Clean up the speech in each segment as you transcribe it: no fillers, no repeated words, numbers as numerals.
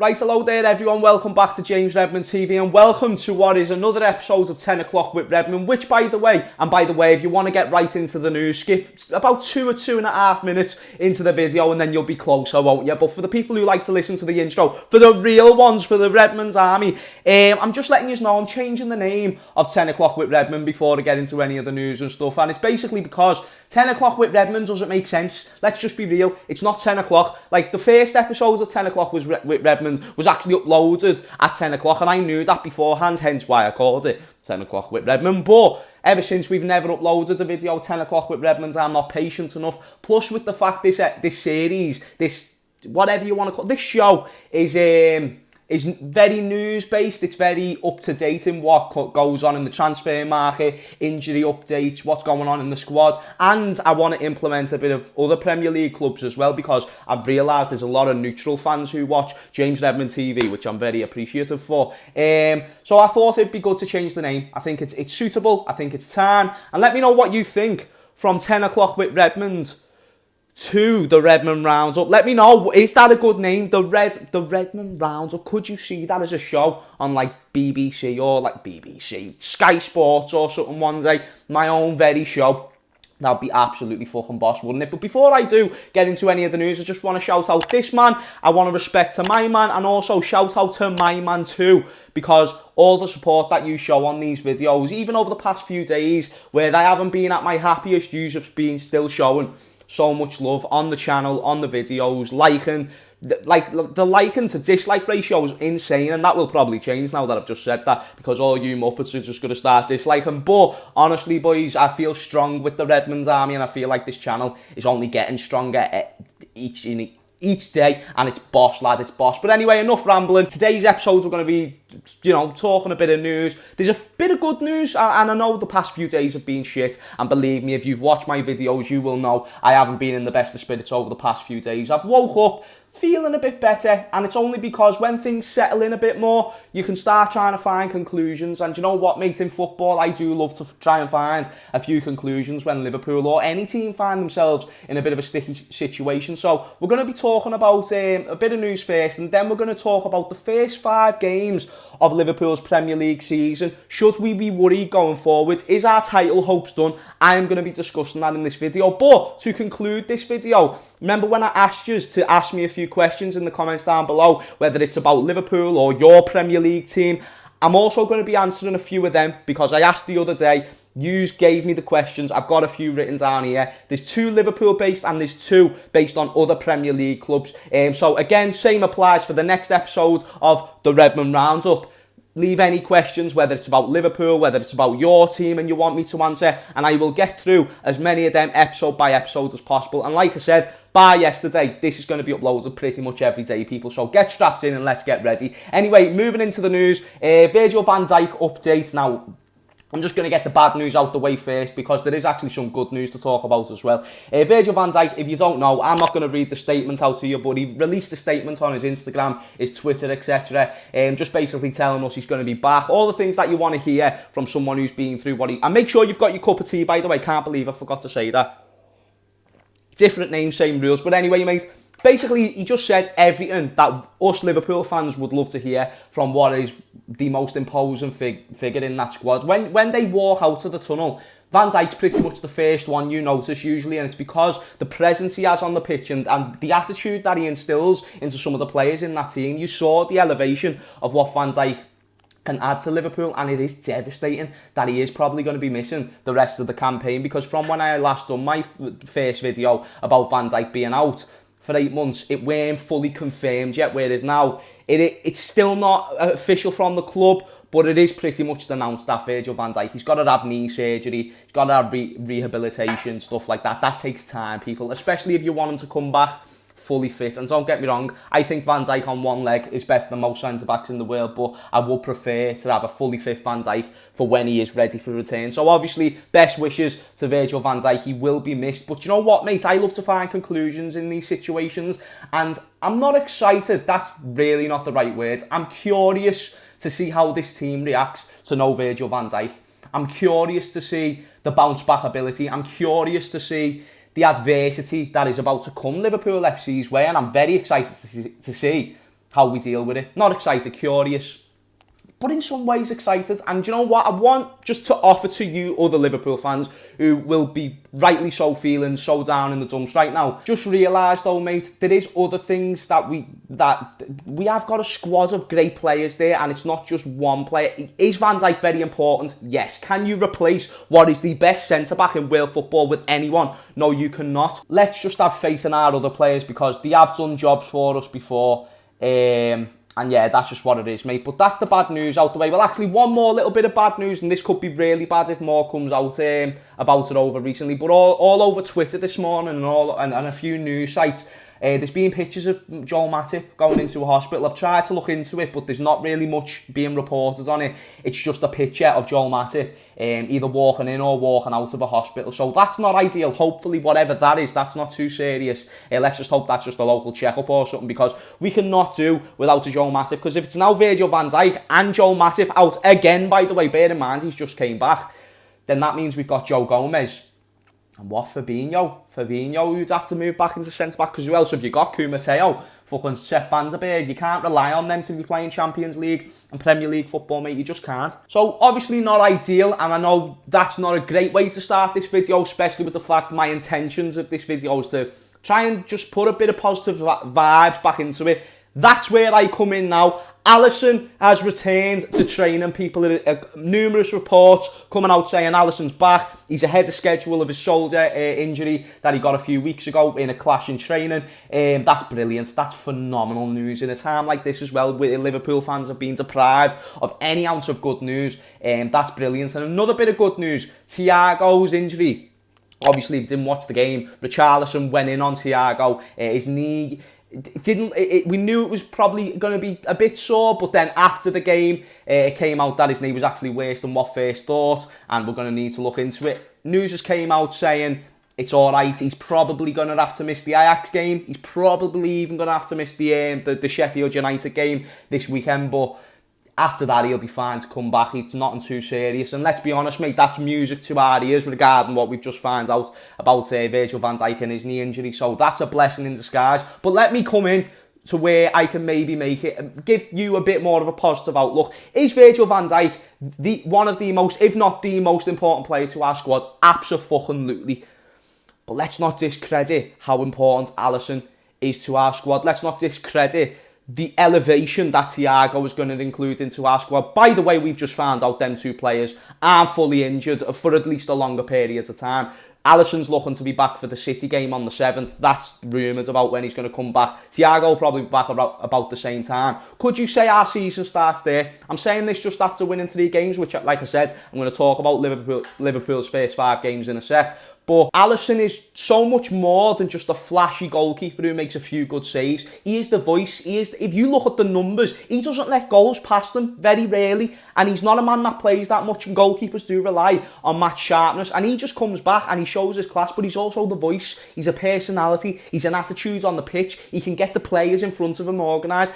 Right, hello there everyone, welcome back to James Redmond TV and welcome to what is another episode of 10 o'clock with Redmond, which by the way, if you want to get right into the news, skip about 2 or 2.5 minutes into the video and then you'll be closer, won't you? But for the people who like to listen to the intro, for the real ones, for the Redmond's army, I'm just letting you know I'm changing the name of 10 o'clock with Redmond before I get into any of the news and stuff, and it's basically because 10 o'clock with Redmond doesn't make sense. Let's just be real. It's not 10 o'clock. Like, the first episode of 10 o'clock with Redmond was actually uploaded at 10 o'clock, and I knew that beforehand, hence why I called it 10 o'clock with Redmond. But ever since we've never uploaded a video 10 o'clock with Redmond, I'm not patient enough. Plus, with the fact this series, this, whatever you want to call it, this show is very news-based. It's very up-to-date in what goes on in the transfer market, injury updates, what's going on in the squad. And I want to implement a bit of other Premier League clubs as well, because I've realised there's a lot of neutral fans who watch James Redmond TV, which I'm very appreciative for. So I thought it'd be good to change the name. I think it's suitable. I think it's time. And let me know what you think from 10 o'clock with Redmond to the Redmond Roundup. Let me know, is that a good name? The Redmond Roundup. Could you see that as a show on like BBC or like BBC, Sky Sports or something one day? My own very show. That'd be absolutely fucking boss, wouldn't it? But before I do get into any of the news, I just want to shout out this man. I want to respect to my man and also shout out to my man too, because all the support that you show on these videos, even over the past few days where I haven't been at my happiest, you've been still showing so much love on the channel, on the videos, liking. Like, the liking to dislike ratio is insane, and that will probably change now that I've just said that, because all you Muppets are just going to start disliking. But honestly, boys, I feel strong with the Redmond's army, and I feel like this channel is only getting stronger each day, and it's boss, lad, it's boss. But anyway, enough rambling. Today's episodes are going to be, talking a bit of news. There's a bit of good news, and I know the past few days have been shit, and believe me, if you've watched my videos, you will know I haven't been in the best of spirits over the past few days. I've woke up feeling a bit better, and it's only because when things settle in a bit more, you can start trying to find conclusions. And you know what, mate, in football, I do love to try and find a few conclusions when Liverpool or any team find themselves in a bit of a sticky situation. So we're going to be talking about a bit of news first, and then we're going to talk about the first 5 games of Liverpool's Premier League season. Should we be worried going forward? Is our title hopes done? I am going to be discussing that in this video. But to conclude this video, remember when I asked you to ask me a few questions in the comments down below, whether it's about Liverpool or your Premier League team? I'm also going to be answering a few of them, because I asked the other day, you gave me the questions. I've got a few written down here. There's 2 Liverpool based and there's 2 based on other Premier League clubs. So again, same applies for the next episode of the Redmond Roundup. Leave any questions, whether it's about Liverpool, whether it's about your team and you want me to answer, and I will get through as many of them episode by episode as possible. And like I said, by yesterday, this is going to be uploaded pretty much every day, people. So get strapped in and let's get ready. Anyway, moving into the news, Virgil van Dijk update. Now, I'm just going to get the bad news out the way first, because there is actually some good news to talk about as well. Virgil van Dijk, if you don't know, I'm not going to read the statement out to you, but he released a statement on his Instagram, his Twitter, etc. Just basically telling us he's going to be back. All the things that you want to hear from someone who's been through what he... And make sure you've got your cup of tea, by the way. Can't believe I forgot to say that. Different name, same rules. But anyway, mate, basically, he just said everything that us Liverpool fans would love to hear from what is the most imposing figure in that squad. When they walk out of the tunnel, Van Dijk's pretty much the first one you notice usually, and it's because the presence he has on the pitch and the attitude that he instills into some of the players in that team. You saw the elevation of what Van Dijk can add to Liverpool, and it is devastating that he is probably going to be missing the rest of the campaign, because from when I last done my first video about Van Dijk being out for 8 months, it weren't fully confirmed yet, whereas now it's still not official from the club, but it is pretty much announced that Virgil van Dijk, he's got to have knee surgery, he's got to have rehabilitation, stuff like that. That takes time, people, especially if you want him to come back fully fit. And don't get me wrong, I think Van Dijk on one leg is better than most centre-backs in the world, but I would prefer to have a fully fit Van Dijk for when he is ready for return. So obviously, best wishes to Virgil van Dijk. He will be missed. But you know what, mate? I love to find conclusions in these situations, and I'm not excited. That's really not the right word. I'm curious to see how this team reacts to no Virgil van Dijk. I'm curious to see the bounce back ability. I'm curious to see the adversity that is about to come Liverpool FC's way, and I'm very excited to see how we deal with it. Not excited, curious, but in some ways excited. And do you know what? I want just to offer to you other Liverpool fans who will be rightly so feeling so down in the dumps right now. Just realise though, mate, there is other things that we have got a squad of great players there, and it's not just one player. Is Van Dijk very important? Yes. Can you replace what is the best centre-back in world football with anyone? No, you cannot. Let's just have faith in our other players because they have done jobs for us before. And yeah, that's just what it is, mate. But that's the bad news out the way. Well, actually, one more little bit of bad news, and this could be really bad if more comes out about it over recently. But all over Twitter this morning and a few news sites, there's been pictures of Joel Matip going into a hospital. I've tried to look into it, but there's not really much being reported on it. It's just a picture of Joel Matip either walking in or walking out of a hospital. So that's not ideal. Hopefully, whatever that is, that's not too serious. Let's just hope that's just a local checkup or something, because we cannot do without a Joel Matip. Because if it's now Virgil van Dijk and Joel Matip out again, by the way, bear in mind he's just came back, then that means we've got Joe Gomez. And what Fabinho? Fabinho, you'd have to move back into centre-back, because who else have you got? Mateo, fucking Sepp Vanderberg. You can't rely on them to be playing Champions League and Premier League football, mate. You just can't. So, obviously not ideal, and I know that's not a great way to start this video, especially with the fact my intentions of this video is to try and just put a bit of positive vibes back into it. That's where I come in now. Alisson has returned to training. People, numerous reports coming out saying Alisson's back. He's ahead of schedule of his shoulder injury that he got a few weeks ago in a clash in training. That's brilliant. That's phenomenal news in a time like this as well, where Liverpool fans have been deprived of any ounce of good news. That's brilliant. And another bit of good news, Thiago's injury. Obviously, if you didn't watch the game, Richarlison went in on Thiago. His knee... we knew it was probably going to be a bit sore, but then after the game, it came out that his knee was actually worse than what first thought, and we're going to need to look into it. News just came out saying it's all right. He's probably going to have to miss the Ajax game. He's probably even going to have to miss the Sheffield United game this weekend, but after that, he'll be fine to come back. It's nothing too serious. And let's be honest, mate, that's music to our ears regarding what we've just found out about Virgil van Dijk and his knee injury. So that's a blessing in disguise. But let me come in to where I can maybe make it and give you a bit more of a positive outlook. Is Virgil van Dijk one of the most, if not the most important player to our squad? Absolutely. But let's not discredit how important Alisson is to our squad. Let's not discredit the elevation that Thiago is going to include into our squad. By the way, we've just found out them two players are fully injured for at least a longer period of time. Alisson's looking to be back for the City game on the 7th. That's rumoured about when he's going to come back. Thiago will probably be back about the same time. Could you say our season starts there? I'm saying this just after winning 3 games, which, like I said, I'm going to talk about Liverpool's first 5 games in a sec. But Alisson is so much more than just a flashy goalkeeper who makes a few good saves. He is the voice. If you look at the numbers, he doesn't let goals past him very rarely. And he's not a man that plays that much. And goalkeepers do rely on match sharpness. And he just comes back and he shows his class. But he's also the voice. He's a personality. He's an attitude on the pitch. He can get the players in front of him organised.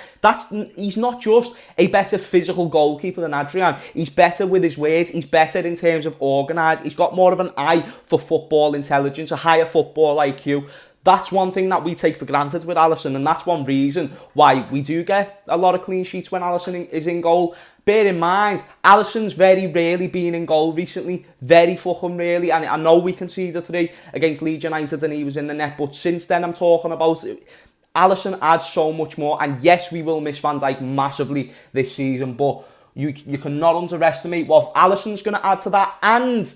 He's not just a better physical goalkeeper than Adrian. He's better with his words. He's better in terms of organised. He's got more of an eye for football intelligence, a higher football IQ. That's one thing that we take for granted with Alisson, and that's one reason why we do get a lot of clean sheets when Alisson is in goal. Bear in mind, Alisson's very rarely been in goal recently. Very fucking rarely. And I know we conceded 3 against Leeds United and he was in the net, but since then I'm talking about Alisson adds so much more. And yes, we will miss Van Dijk massively this season, but you cannot underestimate what Alisson's going to add to that. And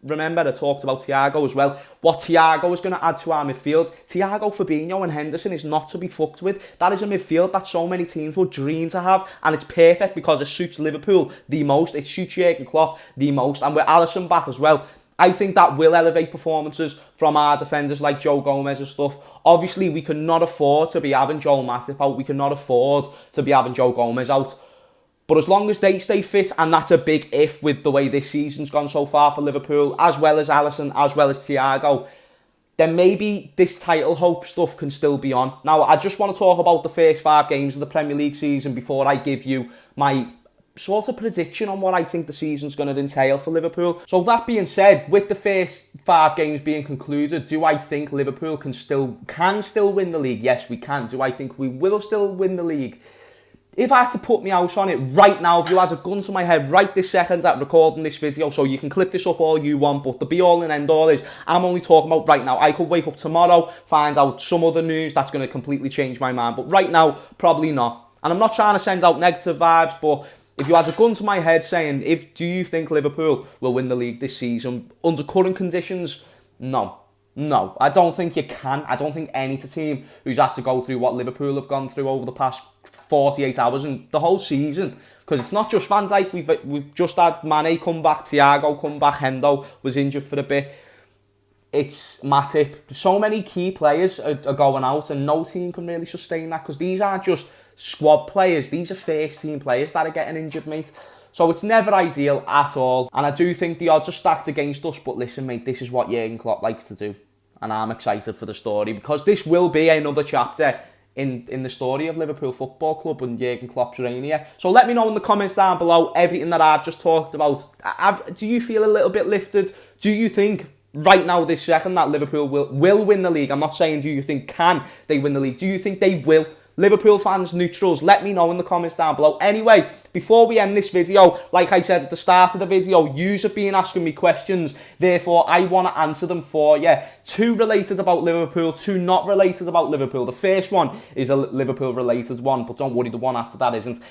remember I talked about Thiago as well, what Thiago is going to add to our midfield. Thiago, Fabinho and Henderson is not to be fucked with. That is a midfield that so many teams would dream to have, and it's perfect because it suits Liverpool the most. It suits Jurgen Klopp the most, and with Alisson back as well, I think that will elevate performances from our defenders like Joe Gomez and stuff. Obviously, we cannot afford to be having Joel Matip out. We cannot afford to be having Joe Gomez out. But as long as they stay fit, and that's a big if with the way this season's gone so far for Liverpool, as well as Alisson, as well as Thiago, then maybe this title hope stuff can still be on. Now, I just want to talk about the first 5 games of the Premier League season before I give you my sort of prediction on what I think the season's going to entail for Liverpool. So that being said, with the first 5 games being concluded, do I think Liverpool can still win the league? Yes, we can. Do I think we will still win the league? If I had to put my house on it right now, if you had a gun to my head right this second at recording this video, so you can clip this up all you want, but the be all and end all is, I'm only talking about right now. I could wake up tomorrow, find out some other news that's going to completely change my mind, but right now, probably not. And I'm not trying to send out negative vibes, but if you had a gun to my head saying, do you think Liverpool will win the league this season under current conditions? No. No, I don't think you can. I don't think any team who's had to go through what Liverpool have gone through over the past 48 hours and the whole season, because it's not just Van Dijk. We've just had Mane come back, Thiago come back, Hendo was injured for a bit. It's Matip. So many key players are going out, and no team can really sustain that, because these aren't just squad players, these are first team players that are getting injured, mate. So it's never ideal at all, and I do think the odds are stacked against us, but listen, mate, this is what Jurgen Klopp likes to do, and I'm excited for the story, because this will be another chapter in the story of Liverpool Football Club and Jurgen Klopp's reign here. So let me know in the comments down below everything that I've just talked about. Do you feel a little bit lifted? Do you think right now, this second, that Liverpool will win the league? I'm not saying do you think can they win the league. Do you think they will? Liverpool fans, neutrals, let me know in the comments down below. Anyway, before we end this video, like I said at the start of the video, yous have been asking me questions, therefore I want to answer them for you. 2 related about Liverpool, 2 not related about Liverpool. The first one is a Liverpool related one, but don't worry, the one after that isn't.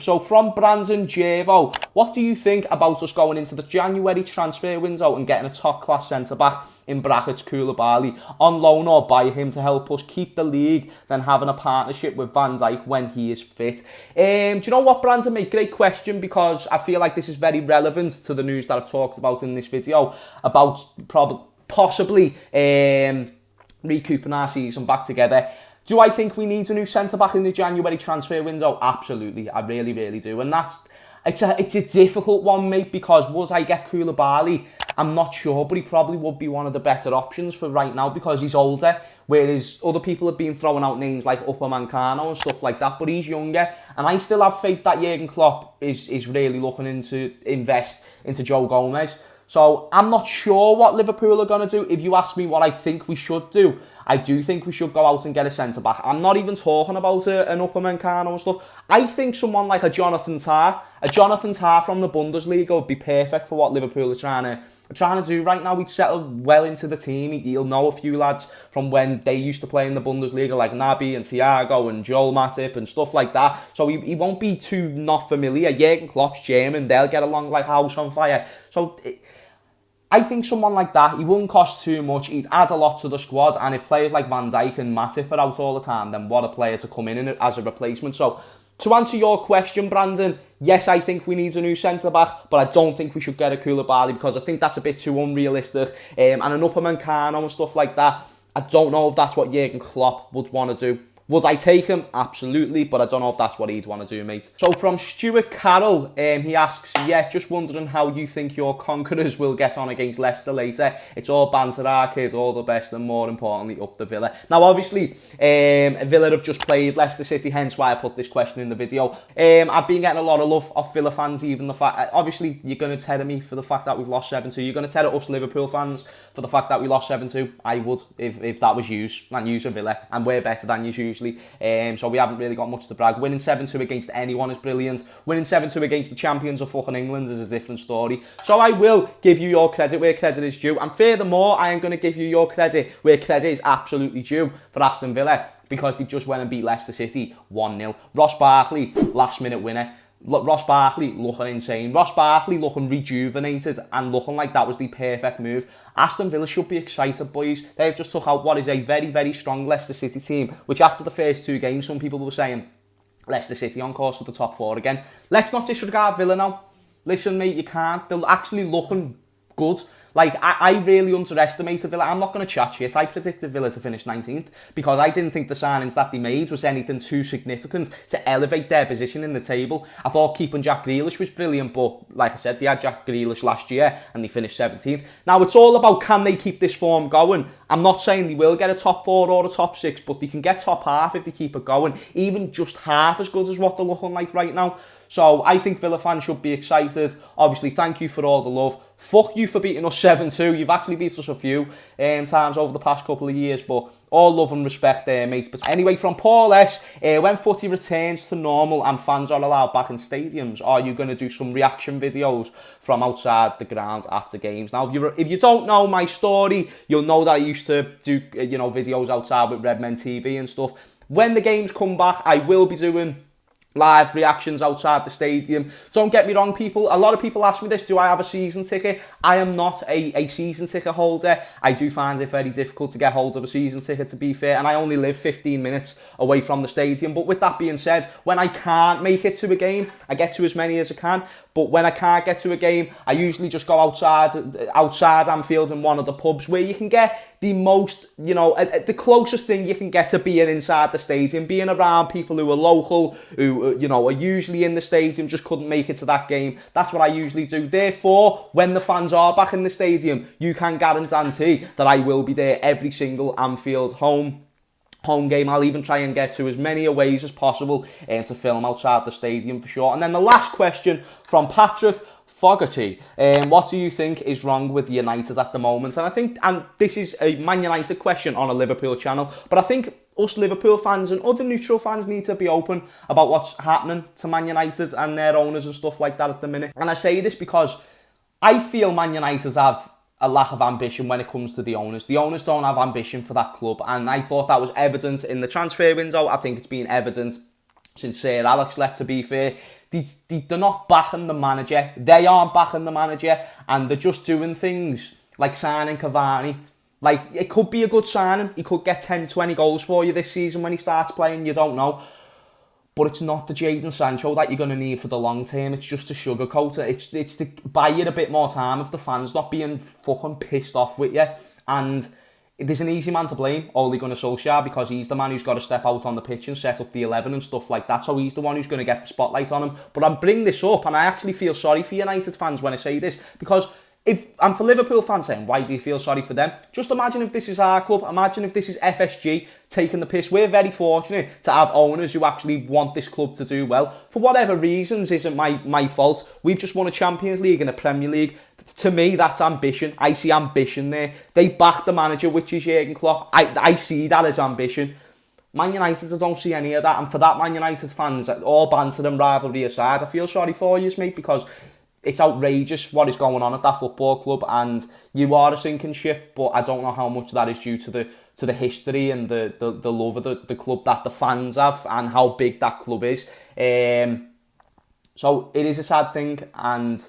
So from Brandon Jervo, what do you think about us going into the January transfer window and getting a top class centre back, in brackets Koulibaly, on loan or buy him to help us keep the league, then having a partnership with Van Dijk when he is fit? Do you know what, Brandon, mate? Great question, because I feel like this is very relevant to the news that I've talked about in this video about possibly recouping our season back together. Do I think we need a new centre-back in the January transfer window? Absolutely, I really, really do. And it's a difficult one, mate, because would I get Koulibaly? I'm not sure, but he probably would be one of the better options for right now, because he's older, whereas other people have been throwing out names like Upamecano and stuff like that, but he's younger, and I still have faith that Jurgen Klopp is really looking into invest into Joe Gomez. So I'm not sure what Liverpool are going to do. If you ask me what I think we should do, I do think we should go out and get a centre-back. I'm not even talking about an Upamecano and stuff. I think someone like a Jonathan Tah from the Bundesliga would be perfect for what Liverpool are trying to do right now. He'd settle well into the team. He'll know a few lads from when they used to play in the Bundesliga, like Naby and Thiago and Joel Matip and stuff like that. So he won't be too not familiar. Jurgen Klopp's German. They'll get along like house on fire. So I think someone like that, he wouldn't cost too much. He'd add a lot to the squad. And if players like Van Dijk and Matip are out all the time, then what a player to come in as a replacement. So to answer your question, Brandon, yes, I think we need a new centre-back, but I don't think we should get a Koulibaly, because I think that's a bit too unrealistic. And an Upamecano and stuff like that, I don't know if that's what Jurgen Klopp would want to do. Would I take him? Absolutely, but I don't know if that's what he'd want to do, mate. So from Stuart Carroll, he asks, yeah, just wondering how you think your Conquerors will get on against Leicester later. It's all banter, our kids, all the best, and more importantly, up the Villa. Now, obviously, Villa have just played Leicester City, hence why I put this question in the video. I've been getting a lot of love off Villa fans, even the fact, obviously, you're going to tear me for the fact that we've lost 7-2. You're going to tear us Liverpool fans for the fact that we lost 7-2. I would, if that was yous, and yous are Villa, and we're better than yous usually. So we haven't really got much to brag. Winning 7-2 against anyone is brilliant. Winning 7-2 against the champions of fucking England is a different story. So I will give you your credit where credit is due. And furthermore, I am going to give you your credit where credit is absolutely due for Aston Villa, because they just went and beat Leicester City 1-0. Ross Barkley, last minute winner. Ross Barkley looking insane. Ross Barkley looking rejuvenated and looking like that was the perfect move. Aston Villa should be excited, boys. They've just took out what is a very, very strong Leicester City team, which after the first 2 games, some people were saying, Leicester City on course for the top 4 again. Let's not disregard Villa now. Listen, mate, you can't. They're actually looking good. Like, I really underestimated Villa. I'm not going to chat shit. I predicted Villa to finish 19th because I didn't think the signings that they made was anything too significant to elevate their position in the table. I thought keeping Jack Grealish was brilliant, but like I said, they had Jack Grealish last year and they finished 17th. Now, it's all about can they keep this form going. I'm not saying they will get a top 4 or a top 6, but they can get top half if they keep it going. Even just half as good as what they're looking like right now. So I think Villa fans should be excited. Obviously, thank you for all the love. Fuck you for beating us 7-2. You've actually beat us a few times over the past couple of years, but all love and respect there, mate. But anyway, from Paul S, when footy returns to normal and fans are allowed back in stadiums, are you going to do some reaction videos from outside the ground after games? Now, if you don't know my story, you'll know that I used to do videos outside with Redmond TV and stuff. When the games come back, I will be doing live reactions outside the stadium. Don't get me wrong, people. A lot of people ask me this, do I have a season ticket? I am not a season ticket holder. I do find it very difficult to get hold of a season ticket, to be fair, and I only live 15 minutes away from the stadium. But with that being said, when I can't make it to a game, I get to as many as I can. But when I can't get to a game, I usually just go outside Anfield in one of the pubs where you can get the most, the closest thing you can get to being inside the stadium, being around people who are local, who, are usually in the stadium, just couldn't make it to that game. That's what I usually do. Therefore, when the fans are back in the stadium, you can guarantee that I will be there every single Anfield home game. I'll even try and get to as many aways as possible to film outside the stadium for sure. And then the last question from Patrick Fogarty. What do you think is wrong with United at the moment? And this is a Man United question on a Liverpool channel, but I think us Liverpool fans and other neutral fans need to be open about what's happening to Man United and their owners and stuff like that at the minute. And I say this because I feel Man United have a lack of ambition when it comes to the owners. The owners don't have ambition for that club, and I thought that was evident in the transfer window. I think it's been evident since Sir Alex left, to be fair. They're not backing the manager. They aren't backing the manager, and they're just doing things like signing Cavani. Like, it could be a good signing. He could get 10, 20 goals for you this season when he starts playing. You don't know. But it's not the Jadon Sancho that you're going to need for the long term. It's just to sugarcoat it. It's to buy you a bit more time if the fans not being fucking pissed off with you. And there's an easy man to blame, Ole Gunnar Solskjaer, because he's the man who's got to step out on the pitch and set up the 11 and stuff like that. So he's the one who's going to get the spotlight on him. But I bring this up, and I actually feel sorry for United fans when I say this, because and for Liverpool fans saying, why do you feel sorry for them? Just imagine if this is our club. Imagine if this is FSG taking the piss. We're very fortunate to have owners who actually want this club to do well. For whatever reasons, isn't my fault. We've just won a Champions League and a Premier League. To me, that's ambition. I see ambition there. They back the manager, which is Jurgen Klopp. I see that as ambition. Man United, I don't see any of that. And for that, Man United fans, all banter and rivalry aside, I feel sorry for you, mate, because it's outrageous what is going on at that football club, and you are a sinking ship, but I don't know how much that is due to the history and the love of the club that the fans have and how big that club is. So it is a sad thing, and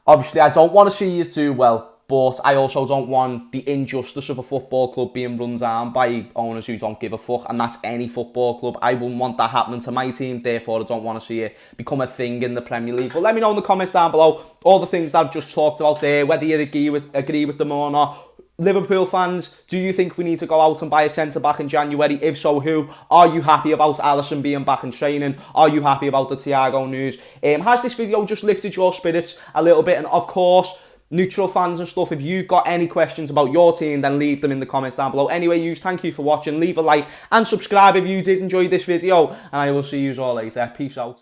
obviously I don't want to see you do well, but I also don't want the injustice of a football club being run down by owners who don't give a fuck, and that's any football club. I wouldn't want that happening to my team, therefore I don't want to see it become a thing in the Premier League. But let me know in the comments down below all the things that I've just talked about there, whether you agree with them or not. Liverpool fans, do you think we need to go out and buy a centre-back in January? If so, who? Are you happy about Alisson being back in training? Are you happy about the Thiago news? Has this video just lifted your spirits a little bit? And of course, neutral fans and stuff, if you've got any questions about your team, then leave them in the comments down below. Anyway, thank you for watching. Leave a like and subscribe if you did enjoy this video, and I will see you all later. Peace out.